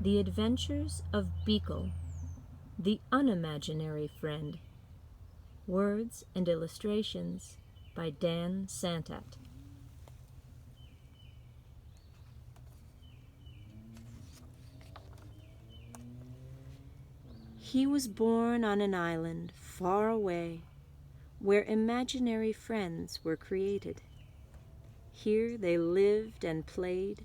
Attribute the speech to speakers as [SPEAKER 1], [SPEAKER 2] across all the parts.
[SPEAKER 1] The Adventures of Beekle, the Unimaginary Friend. Words and illustrations by Dan Santat. He was born on an island far away, where imaginary friends were created. Here they lived and played,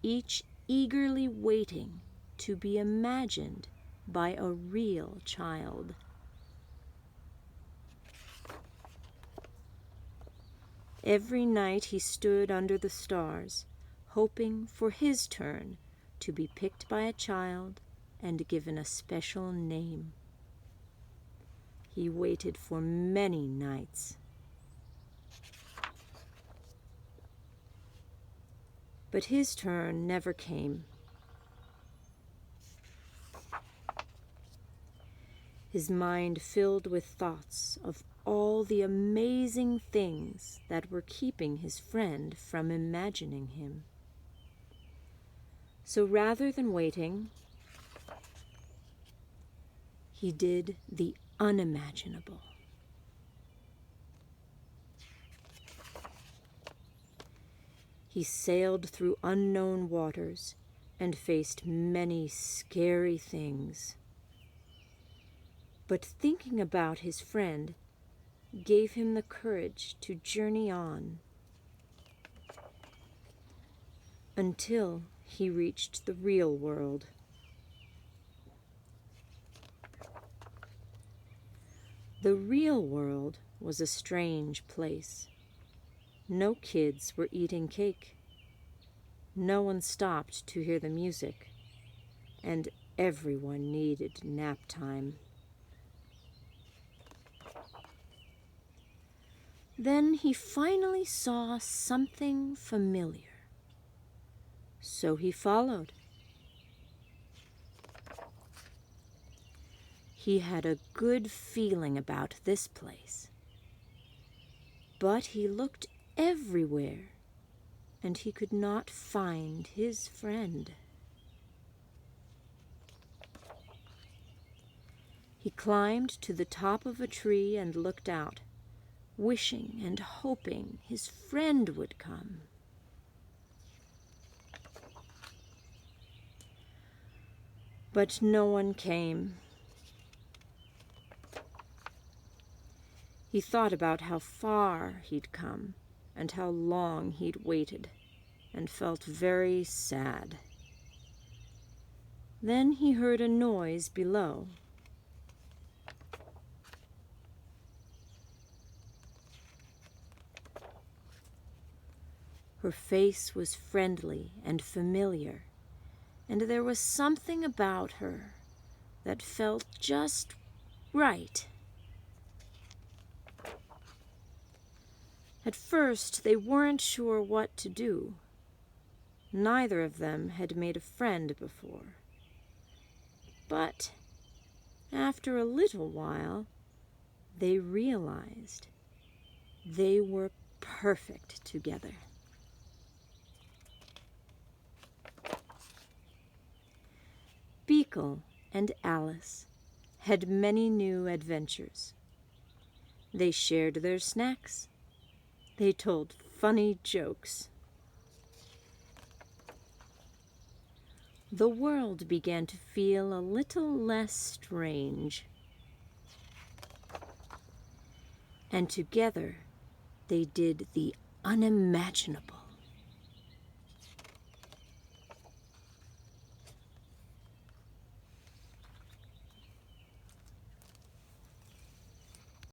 [SPEAKER 1] each eagerly waiting to be imagined by a real child. Every night he stood under the stars, hoping for his turn to be picked by a child and given a special name. He waited for many nights. But his turn never came. His mind filled with thoughts of all the amazing things that were keeping his friend from imagining him. So rather than waiting, he did the unimaginable. He sailed through unknown waters and faced many scary things. But thinking about his friend gave him the courage to journey on until he reached the real world. The real world was a strange place. No kids were eating cake. No one stopped to hear the music, and everyone needed nap time. Then he finally saw something familiar, so he followed. He had a good feeling about this place, but he looked everywhere, and he could not find his friend. He climbed to the top of a tree and looked out, wishing and hoping his friend would come. But no one came. He thought about how far he'd come and how long he'd waited, and felt very sad. Then he heard a noise below. Her face was friendly and familiar, and there was something about her that felt just right. At first, they weren't sure what to do. Neither of them had made a friend before. But after a little while, they realized they were perfect together. Beekle and Alice had many new adventures. They shared their snacks. They told funny jokes. The world began to feel a little less strange. And together they did the unimaginable.